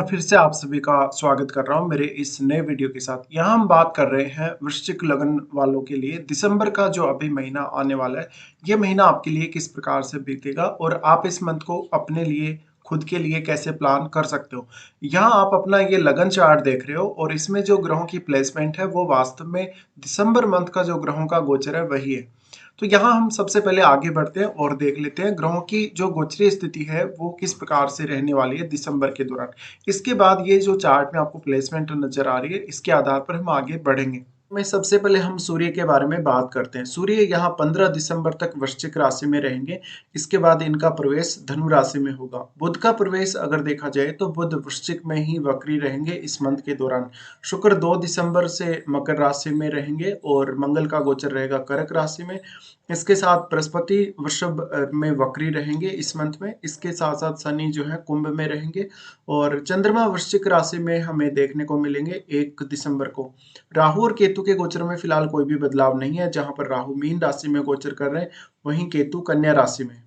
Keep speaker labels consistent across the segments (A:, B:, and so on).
A: फिर से आप सभी का स्वागत कर रहा हूँ मेरे इस नए वीडियो के साथ। यहाँ हम बात कर रहे हैं वृश्चिक लगन वालों के लिए दिसंबर का जो अभी महीना आने वाला है, ये महीना आपके लिए किस प्रकार से बीतेगा और आप इस मंथ को अपने लिए खुद के लिए कैसे प्लान कर सकते हो। यहाँ आप अपना ये लगन चार्ट देख रहे हो और इसमें जो ग्रहों की प्लेसमेंट है वो वास्तव में दिसंबर मंथ का जो ग्रहों का गोचर है वही है। तो यहाँ हम सबसे पहले आगे बढ़ते हैं और देख लेते हैं ग्रहों की जो गोचरीय स्थिति है वो किस प्रकार से रहने वाली है दिसंबर के दौरान। इसके बाद ये जो चार्ट में आपको प्लेसमेंट नजर आ रही है इसके आधार पर हम आगे बढ़ेंगे। में सबसे पहले हम सूर्य के बारे में बात करते हैं। सूर्य यहाँ 15 दिसंबर तक वृश्चिक राशि में रहेंगे। इसके बाद इनका प्रवेश धनु राशि में होगा। बुध का प्रवेश अगर देखा जाए तो बुध वृश्चिक में ही वक्री रहेंगे इस मंथ के दौरान। शुक्र 2 दिसंबर से मकर राशि में रहेंगे और मंगल का गोचर रहेगा कर्क राशि में। इसके साथ बृहस्पति वृषभ में वक्री रहेंगे इस मंथ में। इसके साथ साथ शनि जो है कुंभ में रहेंगे और चंद्रमा वृश्चिक राशि में हमें देखने को मिलेंगे 1 दिसंबर को। राहु और केतु के गोचर में फिलहाल कोई भी बदलाव नहीं है। जहां पर राहु मीन राशि में गोचर कर रहे हैं वहीं केतु कन्या राशि में।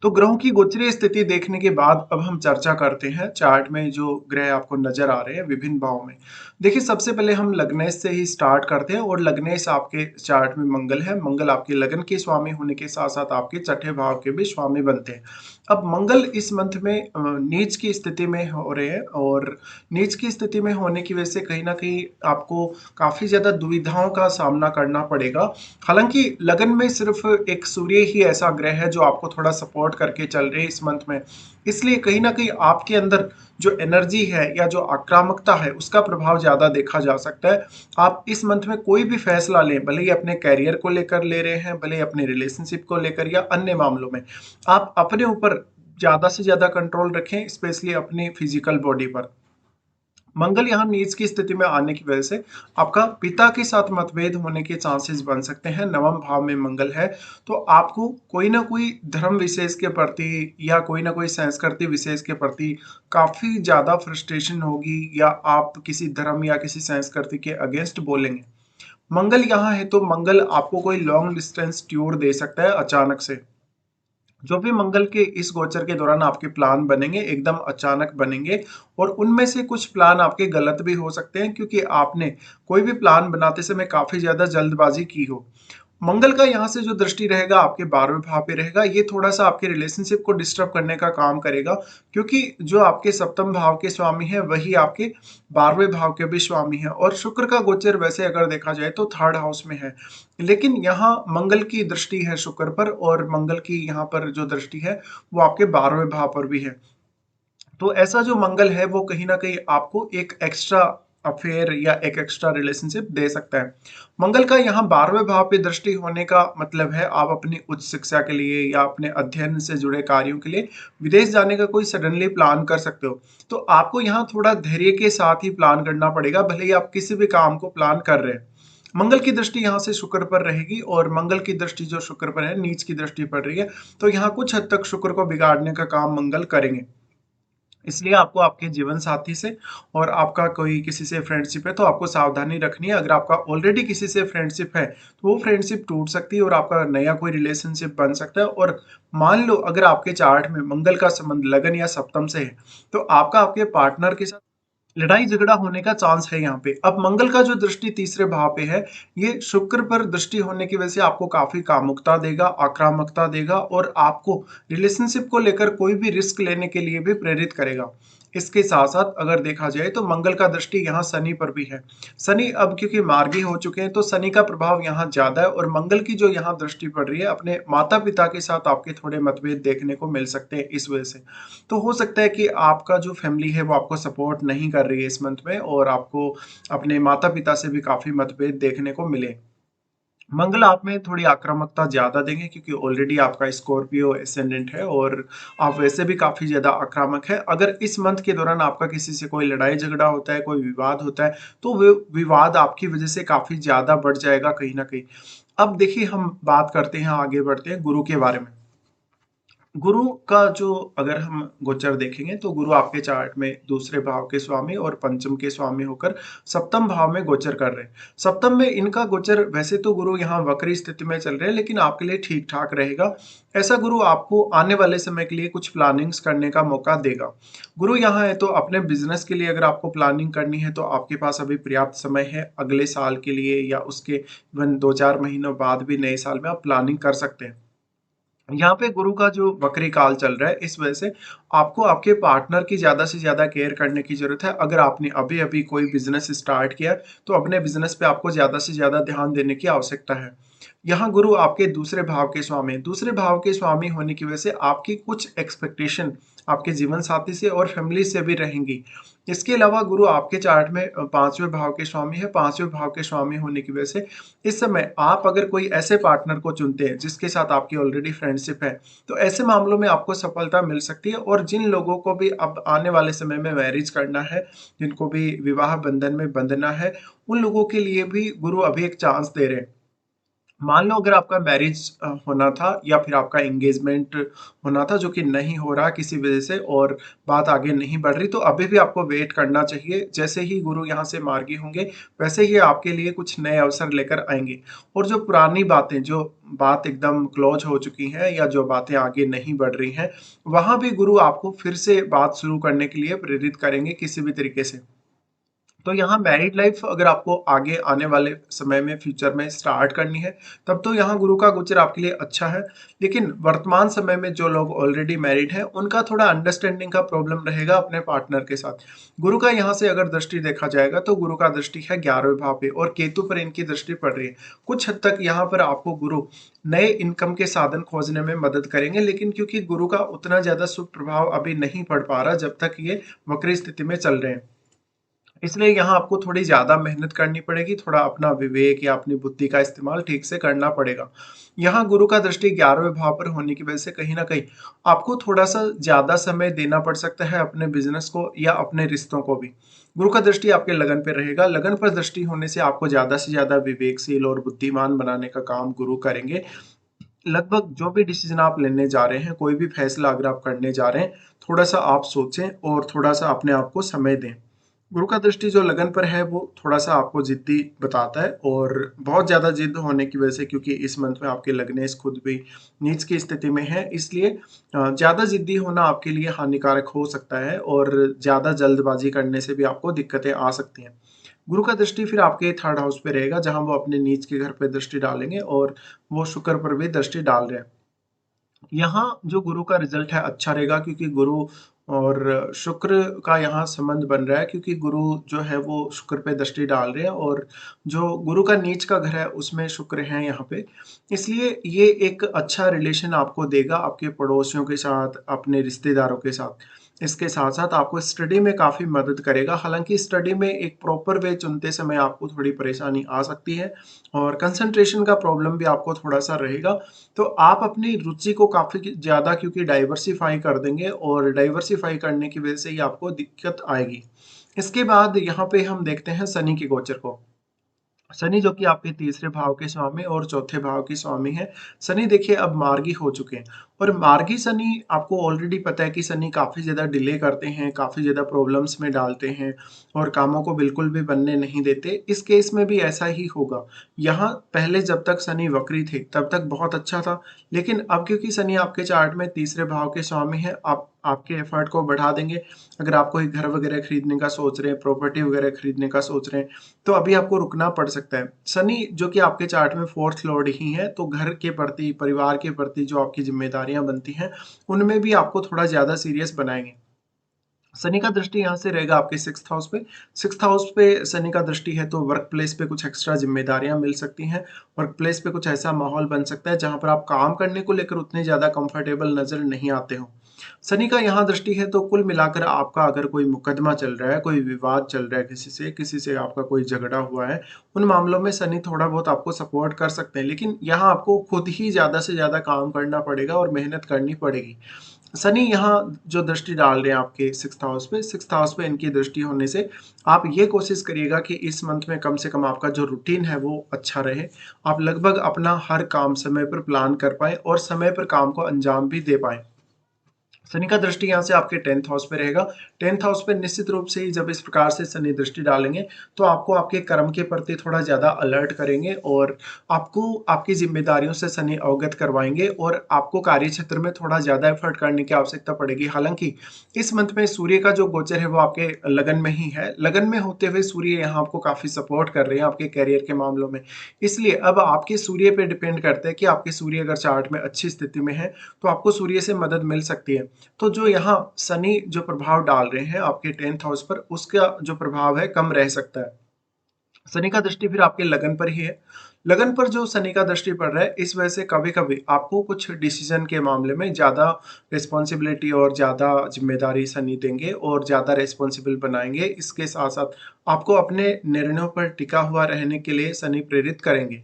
A: तो ग्रहों की गोचरीय स्थिति देखने के बाद अब हम चर्चा करते हैं चार्ट में जो ग्रह आपको नजर आ रहे हैं विभिन्न भावों में। देखिए सबसे पहले हम लग्नेश से ही स्टार्ट करते हैं और लग्नेश आपके चार्ट में मंगल है। मंगल आपके लगन के स्वामी होने के साथ साथ आपके छठे भाव के भी स्वामी बनते हैं। अब मंगल इस मंथ में नीच की स्थिति में हो रहे हैं और नीच की स्थिति में होने की वजह से कहीं ना कहीं आपको काफी ज्यादा दुविधाओं का सामना करना पड़ेगा। हालांकि लगन में सिर्फ एक सूर्य ही ऐसा ग्रह है जो आपको थोड़ा सपोर्ट करके चल रहे हैं इस मंथ में। इसलिए कहीं ना कहीं आपके अंदर जो एनर्जी है या जो आक्रामकता है उसका प्रभाव ज्यादा देखा जा सकता है। आप इस मंथ में कोई भी फैसला लें, भले ही अपने कैरियर को लेकर ले रहे हैं, भले ही अपने रिलेशनशिप को लेकर या अन्य मामलों में, आप अपने ऊपर ज्यादा से ज्यादा कंट्रोल रखें, स्पेशली अपनी फिजिकल बॉडी पर। मंगल यहाँ नीच की स्थिति में आने की वजह से आपका पिता के साथ मतभेद होने के चांसेस बन सकते हैं। नवम भाव में मंगल है तो आपको कोई ना कोई धर्म विशेष के प्रति या कोई ना कोई संस्कृति विशेष के प्रति काफी ज्यादा फ्रस्ट्रेशन होगी या आप किसी धर्म या किसी संस्कृति के अगेंस्ट बोलेंगे। मंगल यहाँ है तो मंगल आपको कोई लॉन्ग डिस्टेंस टूर दे सकता है अचानक से। जो भी मंगल के इस गोचर के दौरान आपके प्लान बनेंगे एकदम अचानक बनेंगे और उनमें से कुछ प्लान आपके गलत भी हो सकते हैं क्योंकि आपने कोई भी प्लान बनाते समय काफी ज्यादा जल्दबाजी की हो। मंगल का यहाँ से जो दृष्टि रहेगा आपके 12वें भाव पे रहेगा, ये थोड़ा सा आपके रिलेशनशिप को डिस्टर्ब करने का काम करेगा क्योंकि जो आपके सप्तम भाव के स्वामी है वही आपके 12वें भाव के भी स्वामी है और शुक्र का गोचर वैसे अगर देखा जाए तो थर्ड हाउस में है। लेकिन यहाँ मंगल की दृष्टि है शुक्र पर और मंगल की यहाँ पर जो दृष्टि है वो आपके 12वें भाव पर भी है। तो ऐसा जो मंगल है वो कहीं ना कहीं आपको एक एक्स्ट्रा अफेयर या एक एक्स्ट्रा रिलेशनशिप दे सकता है। मंगल का यहाँ 12वें भाव पे दृष्टि होने का मतलब है आप अपनी उच्च शिक्षा के लिए या अपने अध्ययन से जुड़े कार्यों के लिए विदेश जाने का कोई सडनली प्लान कर सकते हो। तो आपको यहाँ थोड़ा धैर्य के साथ ही प्लान करना पड़ेगा, भले ही आप किसी भी काम को प्लान कर रहे हैं। मंगल की दृष्टि यहाँ से शुक्र पर रहेगी और मंगल की दृष्टि जो शुक्र पर है नीच की दृष्टि पड़ रही है, तो यहाँ कुछ हद तक शुक्र को बिगाड़ने का काम मंगल करेंगे। इसलिए आपको आपके जीवन साथी से और आपका कोई किसी से फ्रेंडशिप है तो आपको सावधानी रखनी है। अगर आपका ऑलरेडी किसी से फ्रेंडशिप है तो वो फ्रेंडशिप टूट सकती है और आपका नया कोई रिलेशनशिप बन सकता है। और मान लो अगर आपके चार्ट में मंगल का संबंध लगन या सप्तम से है तो आपका आपके पार्टनर के साथ लड़ाई झगड़ा होने का चांस है यहाँ पे। अब मंगल का जो दृष्टि तीसरे भाव पे है, ये शुक्र पर दृष्टि होने की वजह से आपको काफी कामुकता देगा, आक्रामकता देगा और आपको रिलेशनशिप को लेकर कोई भी रिस्क लेने के लिए भी प्रेरित करेगा। इसके साथ साथ अगर देखा जाए तो मंगल का दृष्टि यहाँ शनि पर भी है। शनि अब क्योंकि मार्गी हो चुके हैं तो शनि का प्रभाव यहाँ ज्यादा है और मंगल की जो यहाँ दृष्टि पड़ रही है अपने माता पिता के साथ आपके थोड़े मतभेद देखने को मिल सकते हैं इस वजह से। तो हो सकता है कि आपका जो फैमिली है वो आपको सपोर्ट नहीं कर रही है इस मंथ में और आपको अपने माता पिता से भी काफी मतभेद देखने को मिले। मंगल आप में थोड़ी आक्रामकता ज्यादा देंगे क्योंकि ऑलरेडी आपका स्कॉर्पियो एसेंडेंट है और आप वैसे भी काफी ज्यादा आक्रामक है। अगर इस मंथ के दौरान आपका किसी से कोई लड़ाई झगड़ा होता है, कोई विवाद होता है, तो वो विवाद आपकी वजह से काफी ज्यादा बढ़ जाएगा कहीं ना कहीं। अब देखिए हम बात करते हैं, आगे बढ़ते हैं गुरु के बारे में। गुरु का जो अगर हम गोचर देखेंगे तो गुरु आपके चार्ट में दूसरे भाव के स्वामी और पंचम के स्वामी होकर सप्तम भाव में गोचर कर रहे हैं। सप्तम में इनका गोचर, वैसे तो गुरु यहाँ वक्री स्थिति में चल रहे हैं लेकिन आपके लिए ठीक ठाक रहेगा। ऐसा गुरु आपको आने वाले समय के लिए कुछ प्लानिंग्स करने का मौका देगा। गुरु यहाँ है तो अपने बिजनेस के लिए अगर आपको प्लानिंग करनी है तो आपके पास अभी पर्याप्त समय है। अगले साल के लिए या उसके इवन 2-4 महीनों बाद भी नए साल में आप प्लानिंग कर सकते हैं। यहाँ पे गुरु का जो वक्री काल चल रहा है, इस वजह से आपको आपके पार्टनर की ज़्यादा से ज़्यादा केयर करने की ज़रूरत है। अगर आपने अभी-अभी कोई बिज़नेस स्टार्ट किया, तो अपने बिज़नेस पे आपको ज़्यादा से ज़्यादा ध्यान देने की आवश्यकता है। यहाँ गुरु आपके दूसरे भाव के स्वामी हैं। दूसरे भाव के स्वामी होने की वजह से आपकी कुछ एक्सपेक्टेशन आपके जीवन साथी से और फैमिली से भी रहेंगी। इसके अलावा गुरु आपके चार्ट में 5वें भाव के स्वामी है। 5वें भाव के स्वामी होने की वजह से इस समय आप अगर कोई ऐसे पार्टनर को चुनते हैं जिसके साथ आपकी ऑलरेडी फ्रेंडशिप है, तो ऐसे मामलों में आपको सफलता मिल सकती है। और जिन लोगों को भी अब आने वाले समय में मैरिज करना है, जिनको भी विवाह बंधन में बंधना है, उन लोगों के लिए भी गुरु अभी एक चांस दे रहे हैं। मान लो अगर आपका मैरिज होना था या फिर आपका एंगेजमेंट होना था जो कि नहीं हो रहा किसी वजह से और बात आगे नहीं बढ़ रही, तो अभी भी आपको वेट करना चाहिए। जैसे ही गुरु यहाँ से मार्गी होंगे, वैसे ही आपके लिए कुछ नए अवसर लेकर आएंगे। और जो पुरानी बातें, जो बात एकदम क्लोज हो चुकी हैं या जो बातें आगे नहीं बढ़ रही हैं, वहां भी गुरु आपको फिर से बात शुरू करने के लिए प्रेरित करेंगे किसी भी तरीके से। तो यहाँ मैरिड लाइफ अगर आपको आगे आने वाले समय में फ्यूचर में स्टार्ट करनी है, तब तो यहाँ गुरु का गोचर आपके लिए अच्छा है। लेकिन वर्तमान समय में जो लोग ऑलरेडी मैरिड हैं, उनका थोड़ा अंडरस्टैंडिंग का प्रॉब्लम रहेगा अपने पार्टनर के साथ। गुरु का यहाँ से अगर दृष्टि देखा जाएगा तो गुरु का दृष्टि है 11वें भाव पे और केतु पर इनकी दृष्टि पड़ रही है। कुछ हद तक यहाँ पर आपको गुरु नए इनकम के साधन खोजने में मदद करेंगे, लेकिन क्योंकि गुरु का उतना ज्यादा शुभ प्रभाव अभी नहीं पड़ पा रहा जब तक ये वक्री स्थिति में चल रहे हैं, इसलिए यहाँ आपको थोड़ी ज़्यादा मेहनत करनी पड़ेगी, थोड़ा अपना विवेक या अपनी बुद्धि का इस्तेमाल ठीक से करना पड़ेगा। यहाँ गुरु का दृष्टि 11वें भाव पर होने की वजह से कहीं न कहीं आपको थोड़ा-सा ज़्यादा समय देना पड़ सकता है अपने बिज़नेस को या अपने रिश्तों को भी। गुरु का दृष्टि आपके लगन पे रहेगा, लगन पर दृष्टि होने से आपको ज़्यादा से ज़्यादा विवेकशील और बुद्धिमान बनाने का काम गुरु करेंगे। लगभग जो भी डिसीज़न आप लेने जा रहे हैं, कोई भी फैसला अगर आप करने जा रहे हैं, थोड़ा-सा आप सोचें और थोड़ा-सा अपने आप को समय दें। गुरु का दृष्टि जो लगन पर है वो थोड़ा-सा आपको ज़िद्दी बताता है और बहुत ज़्यादा ज़िद होने की वजह से, क्योंकि इस मंथ में आपके लग्नेश खुद भी नीच की स्थिति में है, इसलिए ज़्यादा ज़िद्दी होना आपके लिए हानिकारक हो सकता है और ज़्यादा जल्दबाज़ी करने से भी आपको दिक्कतें आ सकती हैं। गुरु का दृष्टि फिर आपके 3rd हाउस पे रहेगा जहाँ वो अपने नीच के घर पे दृष्टि डालेंगे और वो शुक्र पर भी दृष्टि डाल रहे हैं। यहाँ जो गुरु का रिजल्ट है अच्छा रहेगा, क्योंकि गुरु और शुक्र का यहाँ संबंध बन रहा है, क्योंकि गुरु जो है वो शुक्र पे दृष्टि डाल रहे हैं और जो गुरु का नीच का घर है उसमें शुक्र है यहाँ पे। इसलिए ये एक अच्छा रिलेशन आपको देगा आपके पड़ोसियों के साथ, अपने रिश्तेदारों के साथ। इसके साथ-साथ आपको स्टडी में काफ़ी मदद करेगा। हालाँकि स्टडी में एक प्रॉपर वे चुनते समय आपको थोड़ी परेशानी आ सकती है और कंसंट्रेशन का प्रॉब्लम भी आपको थोड़ा-सा रहेगा। तो आप अपनी रुचि को काफ़ी ज़्यादा क्योंकि डाइवर्सिफ़ाई कर देंगे और डाइवर्सिफ़ाई करने की वज़ह से ही आपको दिक्कत आएगी। इसके बाद यहाँ पे हम देखते हैं शनि के गोचर को। शनि जो कि आपके तीसरे भाव के स्वामी और चौथे भाव के स्वामी हैं। शनि देखिए अब मार्गी हो चुके हैं और मार्गी शनि आपको ऑलरेडी पता है कि शनि काफ़ी ज़्यादा डिले करते हैं, काफ़ी ज़्यादा प्रॉब्लम्स में डालते हैं और कामों को बिल्कुल भी बनने नहीं देते। इस केस में भी ऐसा ही होगा। यहाँ पहले जब तक शनि वक्री थे तब तक बहुत अच्छा था, लेकिन अब क्योंकि शनि आपके चार्ट में तीसरे भाव के स्वामी हैं, आप आपके एफर्ट को बढ़ा देंगे। अगर आप कोई घर वगैरह खरीदने का सोच रहे हैं, प्रॉपर्टी वगैरह खरीदने का सोच रहे हैं, तो अभी आपको रुकना पड़ सकता है। शनि जो कि आपके चार्ट में 4th लॉर्ड ही हैं, तो घर के प्रति, परिवार के प्रति जो आपकी ज़िम्मेदारियाँ बनती हैं, उनमें भी आपको थोड़ा ज़्यादा सीरियस बनाएँगे। शनि का दृष्टि यहाँ से रहेगा आपके 6th हाउस पे। 6th हाउस पे शनि का दृष्टि है तो वर्क प्लेस पे कुछ एक्स्ट्रा ज़िम्मेदारियाँ मिल सकती हैं। वर्क प्लेस पे कुछ ऐसा माहौल बन सकता है जहाँ पर आप काम करने को लेकर उतने ज़्यादा कंफर्टेबल नज़र नहीं आते हो। शनि का यहाँ दृष्टि है तो कुल मिलाकर आपका अगर कोई मुकदमा चल रहा है, कोई विवाद चल रहा है किसी से आपका कोई झगड़ा हुआ है, उन मामलों में शनि थोड़ा बहुत आपको सपोर्ट कर सकते हैं। लेकिन यहाँ आपको खुद ही ज़्यादा से ज़्यादा काम करना पड़ेगा और मेहनत करनी पड़ेगी। शनि यहाँ जो दृष्टि डाल रहे हैं आपके 6th हाउस पे इनकी दृष्टि होने से आप ये कोशिश करिएगा कि इस मंथ में कम से कम आपका जो रूटीन है वो अच्छा रहे। आप लगभग अपना हर काम समय पर प्लान कर पाएँ और समय पर काम को अंजाम भी दे पाएँ। शनि का दृष्टि यहाँ से आपके 10th हाउस पे रहेगा। 10th हाउस पे निश्चित रूप से ही जब इस प्रकार से शनि दृष्टि डालेंगे, तो आपको आपके कर्म के प्रति थोड़ा ज़्यादा अलर्ट करेंगे और आपको आपकी ज़िम्मेदारियों से शनि अवगत करवाएँगे और आपको कार्यक्षेत्र में थोड़ा ज़्यादा एफर्ट करने की आवश्यकता पड़ेगी। हालाँकि इस मंथ में सूर्य का जो गोचर है वो आपके लगन में ही है। लगन में होते हुए सूर्य यहाँ आपको काफ़ी सपोर्ट कर रहे हैं आपके करियर के मामलों में। इसलिए अब आपके सूर्य पे डिपेंड करता है कि आपके सूर्य अगर चार्ट में अच्छी स्थिति में है, तो आपको सूर्य से मदद मिल सकती है। तो जो यहाँ शनि जो प्रभाव डाल रहे हैं आपके 10th हाउस पर, उसका जो प्रभाव है कम रह सकता है। शनि का दृष्टि फिर आपके लगन पर ही है। लगन पर जो शनि का दृष्टि पड़ रहा है, इस वजह से कभी-कभी आपको कुछ डिसीजन के मामले में ज़्यादा रिस्पॉन्सिबिलिटी और ज़्यादा ज़िम्मेदारी शनि देंगे और ज़्यादा रिस्पॉन्सिबल बनाएँगे। इसके साथ-साथ आपको अपने निर्णयों पर टिका हुआ रहने के लिए शनि प्रेरित करेंगे।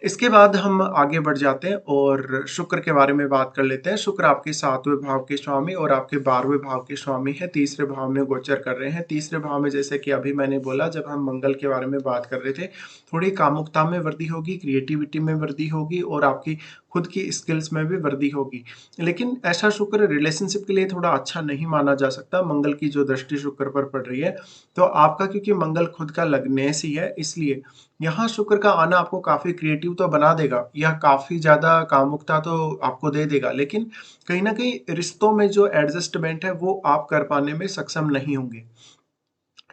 A: इसके बाद हम आगे बढ़ जाते हैं और शुक्र के बारे में बात कर लेते हैं। शुक्र आपके 7वें भाव के स्वामी और आपके 12वें भाव के स्वामी हैं, तीसरे भाव में गोचर कर रहे हैं। तीसरे भाव में जैसे कि अभी मैंने बोला जब हम मंगल के बारे में बात कर रहे थे, थोड़ी कामुकता में वृद्धि होगी, क्रिएटिविटी में वृद्धि होगी और आपकी खुद की स्किल्स में भी वृद्धि होगी। लेकिन ऐसा शुक्र रिलेशनशिप के लिए थोड़ा अच्छा नहीं माना जा सकता, मंगल की जो दृष्टि शुक्र पर पड़ रही है। तो आपका क्योंकि मंगल खुद का लग्नेश ही है, इसलिए यहाँ शुक्र का आना आपको काफ़ी क्रिएटिव तो बना देगा, यह काफ़ी ज़्यादा कामुकता तो आपको दे देगा, लेकिन कहीं न कहीं रिश्तों में जो एडजस्टमेंट है, वो आप कर पाने में सक्षम नहीं होंगे।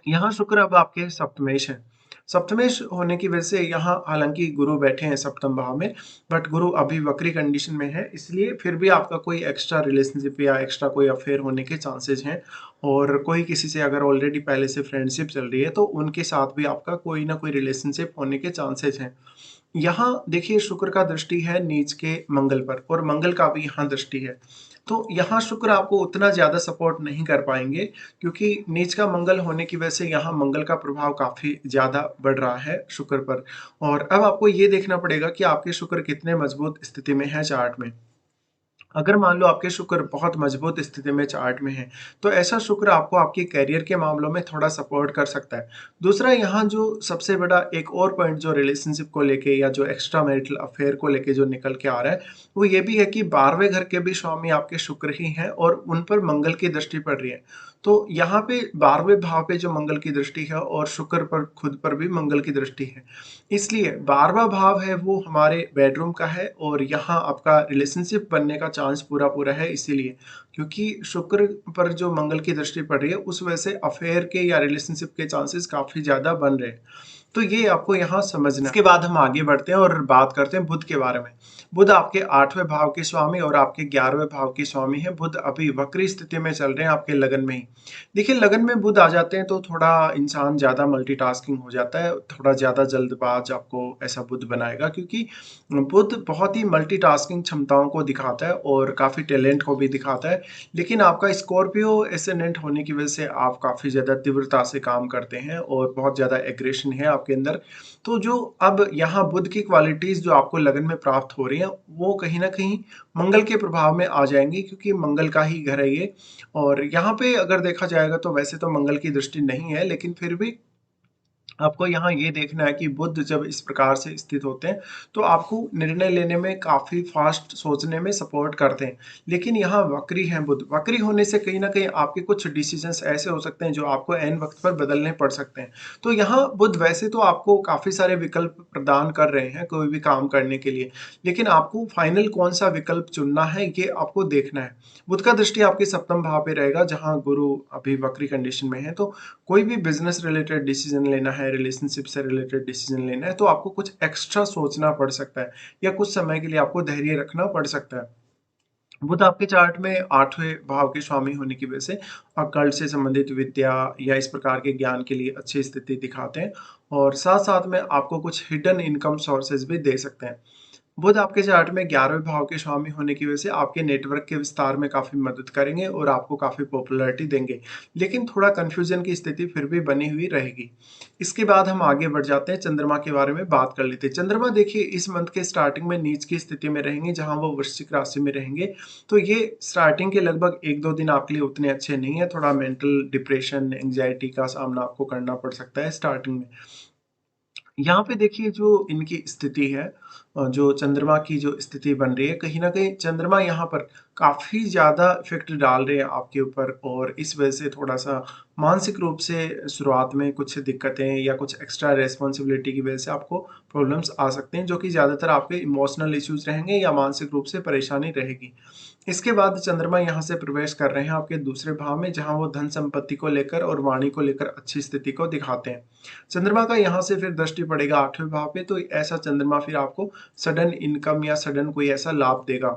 A: यहाँ शुक्र अब आपके सप्तमेश हैं। सप्तमेश होने की वजह से यहाँ हालाँकि गुरु बैठे हैं सप्तम भाव में, बट गुरु अभी वक्री कंडीशन में है, इसलिए फिर भी आपका कोई एक्स्ट्रा रिलेशनशिप या एक्स्ट्रा कोई अफेयर होने के चांसेस हैं और कोई किसी से अगर ऑलरेडी पहले से फ्रेंडशिप चल रही है, तो उनके साथ भी आपका कोई ना कोई रिलेशनशिप होने के चांसेस हैं। यहाँ देखिए शुक्र का दृष्टि है नीच के मंगल पर और मंगल का भी यहाँ दृष्टि है। तो यहाँ शुक्र आपको उतना ज़्यादा सपोर्ट नहीं कर पाएँगे क्योंकि नीच का मंगल होने की वजह से यहाँ मंगल का प्रभाव काफ़ी ज़्यादा बढ़ रहा है शुक्र पर। और अब आपको ये देखना पड़ेगा कि आपके शुक्र कितने मजबूत स्थिति में है चार्ट में। अगर मान लो आपके शुक्र बहुत मजबूत स्थिति में चार्ट में है, तो ऐसा शुक्र आपको आपके करियर के मामलों में थोड़ा सपोर्ट कर सकता है। दूसरा यहाँ जो सबसे बड़ा एक और पॉइंट जो रिलेशनशिप को लेके या जो एक्स्ट्रा मैरिटल अफेयर को लेके जो निकल के आ रहा है, वो ये भी है कि 12वें घर के भी स्वामी आपके शुक्र ही हैं और उन पर मंगल की दृष्टि पड़ रही है। तो यहाँ पे 12वें भाव पे जो मंगल की दृष्टि है और शुक्र पर खुद पर भी मंगल की दृष्टि है। इसलिए 12वां भाव है वो हमारे बेडरूम का है और यहाँ आपका रिलेशनशिप बनने का चांस पूरा-पूरा है इसीलिए। क्योंकि शुक्र पर जो मंगल की दृष्टि पड़ रही है उस वजह से अफेयर के या रिलेशनशिप के चांसेस काफ़ी ज़्यादा बन रहे हैं। तो ये आपको यहाँ समझना है। इसके बाद हम आगे बढ़ते हैं और बात करते हैं बुध के बारे में। बुध आपके 8वें भाव के स्वामी और आपके 11वें भाव के स्वामी हैं। बुध अभी वक्री स्थिति में चल रहे हैं आपके लगन में ही। देखिए लगन में बुध आ जाते हैं तो थोड़ा इंसान ज़्यादा मल्टीटास्किंग हो जाता है, थोड़ा ज़्यादा जल्दबाज आपको ऐसा बुध बनाएगा क्योंकि बुध बहुत ही मल्टीटास्किंग क्षमताओं को दिखाता है और काफ़ी टैलेंट को भी दिखाता है। लेकिन आपका स्कॉर्पियो एसेंडेंट होने की वजह से आप काफ़ी ज़्यादा तीव्रता से काम करते हैं और बहुत ज़्यादा एग्रेशन है आपके अंदर। तो जो अब यहाँ बुध की क्वालिटीज़ जो आपको लगन में प्राप्त हो रही हैं, वो कहीं न कहीं मंगल के प्रभाव में आ जाएँगी क्योंकि मंगल का ही घर है ये। और यहाँ पे अगर देखा जाएगा तो वैसे तो मंगल की दृष्टि नहीं है, लेकिन फिर भी आपको यहाँ ये देखना है कि बुध जब इस प्रकार से स्थित होते हैं, तो आपको निर्णय लेने में काफ़ी फ़ास्ट सोचने में सपोर्ट करते हैं। लेकिन यहाँ वक्री हैं बुध, वक्री होने से कहीं न कहीं आपके कुछ डिसीज़न्स ऐसे हो सकते हैं जो आपको ऐन वक़्त पर बदलने पड़ सकते हैं। तो यहाँ बुध वैसे तो आपको काफ़ी सारे विकल्प प्रदान कर रहे हैं कोई भी काम करने के लिए, लेकिन आपको फाइनल कौन-सा विकल्प चुनना है ये आपको देखना है। बुध का दृष्टि आपके सप्तम भाव पे रहेगा जहाँ गुरु अभी वक्री कंडीशन में है, तो कोई भी बिज़नेस रिलेटेड डिसीज़न लेना है, रिलेशनशिप से रिलेटेड डिसीज़न लेना है, तो आपको कुछ एक्स्ट्रा सोचना पड़ सकता है या कुछ समय के लिए आपको धैर्य रखना पड़ सकता है। बुध आपके चार्ट में 8वें भाव के स्वामी होने की वजह से अकल्ट से संबंधित विद्या या इस प्रकार के ज्ञान के लिए अच्छी स्थिति दिखाते हैं और साथ-साथ में आपको कुछ हिडन इनकम सोर्सेज़ भी दे सकते हैं। बुध आपके चार्ट में 11वें भाव के स्वामी होने की वजह से आपके नेटवर्क के विस्तार में काफ़ी मदद करेंगे और आपको काफ़ी पॉपुलैरिटी देंगे। लेकिन थोड़ा कन्फ्यूज़न की स्थिति फिर भी बनी हुई रहेगी। इसके बाद हम आगे बढ़ जाते हैं, चंद्रमा के बारे में बात कर लेते हैं। चंद्रमा देखिए इस मंथ के स्टार्टिंग में नीच की स्थिति में रहेंगे, जहाँ वो वृश्चिक राशि में रहेंगे। तो ये स्टार्टिंग के लगभग 1-2 दिन आपके लिए उतने अच्छे नहीं है, थोड़ा मेंटल डिप्रेशन, एंग्ज़ायटी का सामना आपको करना पड़ सकता है स्टार्टिंग में। यहाँ पे देखिए जो इनकी स्थिति है जो चंद्रमा की जो स्थिति बन रही है, कहीं न कहीं चंद्रमा यहाँ पर काफ़ी ज़्यादा इफ़ेक्ट डाल रहे हैं आपके ऊपर और इस वजह से थोड़ा-सा मानसिक रूप से शुरुआत में कुछ दिक्कतें या कुछ एक्स्ट्रा रिस्पॉन्सिबिलिटी की वजह से आपको प्रॉब्लम्स आ सकते हैं, जो कि ज़्यादातर आपके इमोशनल इश्यूज़ रहेंगे या मानसिक रूप से परेशानी रहेगी। इसके बाद चंद्रमा यहाँ से प्रवेश कर रहे हैं आपके दूसरे भाव में, जहाँ वो धन संपत्ति को लेकर और वाणी को लेकर अच्छी स्थिति को दिखाते हैं। चंद्रमा का यहाँ से फिर दृष्टि पड़ेगा 8वें भाव पे, तो ऐसा चंद्रमा फिर आपको सडन इनकम या सडन कोई ऐसा लाभ देगा।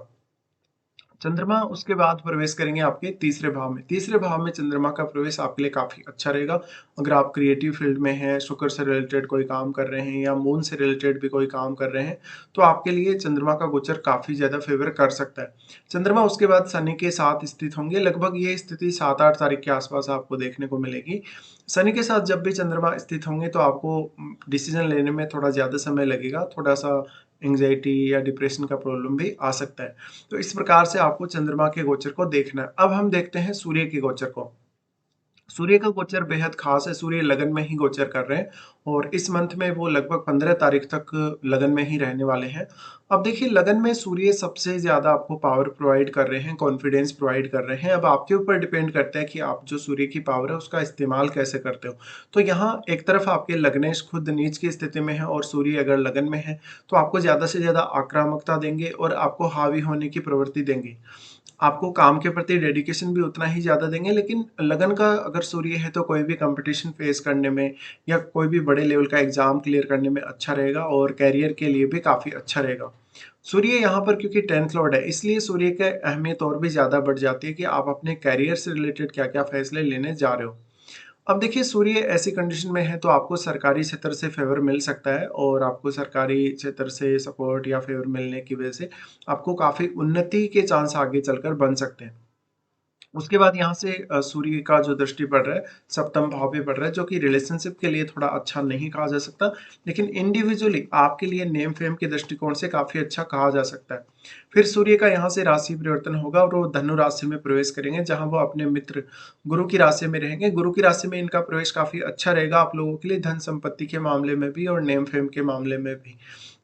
A: चंद्रमा उसके बाद प्रवेश करेंगे आपके तीसरे भाव में। तीसरे भाव में चंद्रमा का प्रवेश आपके लिए काफ़ी अच्छा रहेगा। अगर आप क्रिएटिव फील्ड में हैं, शुक्र से रिलेटेड कोई काम कर रहे हैं या मून से रिलेटेड भी कोई काम कर रहे हैं, तो आपके लिए चंद्रमा का गोचर काफ़ी ज़्यादा फ़ेवर कर सकता है। चंद्रमा उसके बाद शनि के साथ स्थित होंगे, लगभग ये स्थिति 7-8 तारीख के आसपास आपको देखने को मिलेगी। शनि के साथ जब भी चंद्रमा स्थित होंगे तो आपको डिसीज़न लेने में थोड़ा ज़्यादा समय लगेगा, थोड़ा-सा एंग्ज़ायटी या डिप्रेशन का प्रॉब्लम भी आ सकता है। तो इस प्रकार से आपको चंद्रमा के गोचर को देखना है। अब हम देखते हैं सूर्य के गोचर को। सूर्य का गोचर बेहद खास है, सूर्य लगन में ही गोचर कर रहे हैं और इस मंथ में वो लगभग 15 तारीख तक लगन में ही रहने वाले हैं। अब देखिए लगन में सूर्य सबसे ज़्यादा आपको पावर प्रोवाइड कर रहे हैं, कॉन्फिडेंस प्रोवाइड कर रहे हैं। अब आपके ऊपर डिपेंड करता है कि आप जो सूर्य की पावर है उसका इस्तेमाल कैसे करते हो। तो यहाँ एक तरफ आपके लग्नेश खुद नीच की स्थिति में है और सूर्य अगर लगन में है तो आपको ज़्यादा से ज़्यादा आक्रामकता देंगे और आपको हावी होने की प्रवृत्ति देंगे। आपको काम के प्रति डेडिकेशन भी उतना ही ज़्यादा देंगे, लेकिन लगन का अगर सूर्य है तो कोई भी कंपटीशन फेस करने में या कोई भी बड़े लेवल का एग्जाम क्लियर करने में अच्छा रहेगा और करियर के लिए भी काफ़ी अच्छा रहेगा। सूर्य यहाँ पर क्योंकि 10th लॉर्ड है, इसलिए सूर्य की अहमियत और भी ज़्यादा बढ़ जाती है कि आप अपने करियर से रिलेटेड क्या-क्या फैसले लेने जा रहे हो। अब देखिए सूर्य ऐसी कंडीशन में है तो आपको सरकारी क्षेत्र से फ़ेवर मिल सकता है और आपको सरकारी क्षेत्र से सपोर्ट या फ़ेवर मिलने की वजह से आपको काफ़ी उन्नति के चांस आगे चलकर बन सकते हैं। उसके बाद यहाँ से सूर्य का जो दृष्टि पड़ रहा है, सप्तम भाव पे पड़ रहा है, जो कि रिलेशनशिप के लिए थोड़ा अच्छा नहीं कहा जा सकता, लेकिन इंडिविजुअली आपके लिए नेम फेम के दृष्टिकोण से काफ़ी अच्छा कहा जा सकता है। फिर सूर्य का यहाँ से राशि परिवर्तन होगा और वो धनु राशि में प्रवेश करेंगे, जहाँ वो अपने मित्र गुरु की राशि में रहेंगे। गुरु की राशि में इनका प्रवेश काफ़ी अच्छा रहेगा आप लोगों के लिए, धन संपत्ति के मामले में भी और नेम फेम के मामले में भी।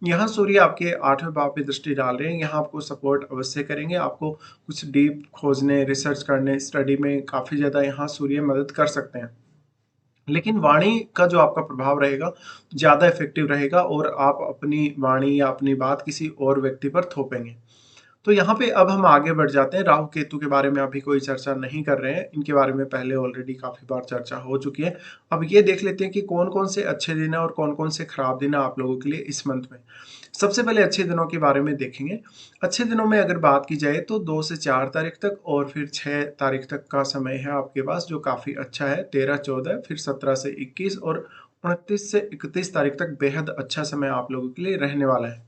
A: यहाँ सूर्य आपके 8वें भाव पे दृष्टि डाल रहे हैं, यहाँ आपको सपोर्ट अवश्य करेंगे, आपको कुछ डीप खोजने, रिसर्च करने, स्टडी में काफ़ी ज़्यादा यहाँ सूर्य मदद कर सकते हैं। लेकिन वाणी का जो आपका प्रभाव रहेगा, ज़्यादा इफ़ेक्टिव रहेगा और आप अपनी वाणी या अपनी बात किसी और व्यक्ति पर थोपेंगे। तो यहाँ पे अब हम आगे बढ़ जाते हैं। राहु केतु के बारे में अभी कोई चर्चा नहीं कर रहे हैं, इनके बारे में पहले ऑलरेडी काफ़ी बार चर्चा हो चुकी है। अब ये देख लेते हैं कि कौन-कौन से अच्छे दिन हैं और कौन-कौन से खराब दिन हैं आप लोगों के लिए इस मंथ में। सबसे पहले अच्छे दिनों के बारे में देखेंगे। अच्छे दिनों में अगर बात की जाए तो 2 से 4 तारीख तक और फिर 6 तारीख तक का समय है आपके पास, जो काफ़ी अच्छा है। 13-14 फिर 17 से 21 और 29 से 31 तारीख तक बेहद अच्छा समय आप लोगों के लिए रहने वाला है।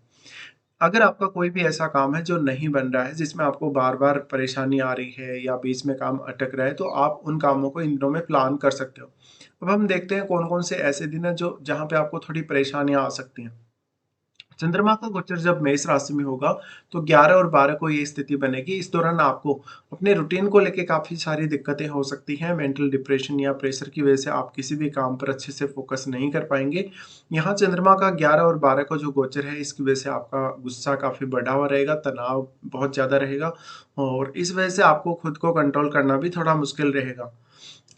A: अगर आपका कोई भी ऐसा काम है जो नहीं बन रहा है, जिसमें आपको बार-बार परेशानी आ रही है या बीच में काम अटक रहा है, तो आप उन कामों को इन दिनों में प्लान कर सकते हो। अब हम देखते हैं कौन-कौन से ऐसे दिन हैं जो जहाँ पे आपको थोड़ी परेशानियाँ आ सकती हैं। चंद्रमा का गोचर जब मेष राशि में होगा तो 11 और 12 को ये स्थिति बनेगी। इस दौरान आपको अपने रूटीन को लेके काफ़ी सारी दिक्कतें हो सकती हैं। मेंटल डिप्रेशन या प्रेशर की वजह से आप किसी भी काम पर अच्छे से फोकस नहीं कर पाएंगे। यहाँ चंद्रमा का 11 और 12 को जो गोचर है, इसकी वजह से आपका गुस्सा काफ़ी बढ़ा हुआ रहेगा, तनाव बहुत ज़्यादा रहेगा और इस वजह से आपको खुद को कंट्रोल करना भी थोड़ा मुश्किल रहेगा।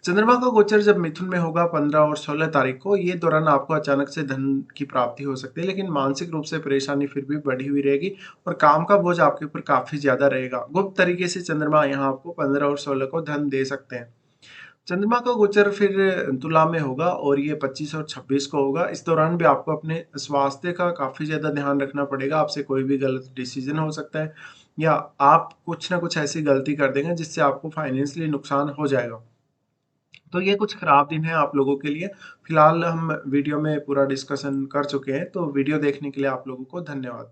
A: चंद्रमा का गोचर जब मिथुन में होगा 15 और 16 तारीख को, ये दौरान आपको अचानक से धन की प्राप्ति हो सकती है, लेकिन मानसिक रूप से परेशानी फिर भी बढ़ी हुई रहेगी और काम का बोझ आपके ऊपर काफ़ी ज़्यादा रहेगा। गुप्त तरीके से चंद्रमा यहाँ आपको 15 और 16 को धन दे सकते हैं। चंद्रमा का गोचर फिर तुला में होगा और ये 25 और 26 को होगा। इस दौरान भी आपको अपने स्वास्थ्य का काफ़ी ज़्यादा ध्यान रखना पड़ेगा। आपसे कोई भी गलत डिसीजन हो सकता है या आप कुछ ना कुछ ऐसी गलती कर देंगे जिससे आपको फाइनेंशियली नुकसान हो जाएगा। तो ये कुछ खराब दिन है आप लोगों के लिए। फिलहाल हम वीडियो में पूरा डिस्कशन कर चुके हैं, तो वीडियो देखने के लिए आप लोगों को धन्यवाद।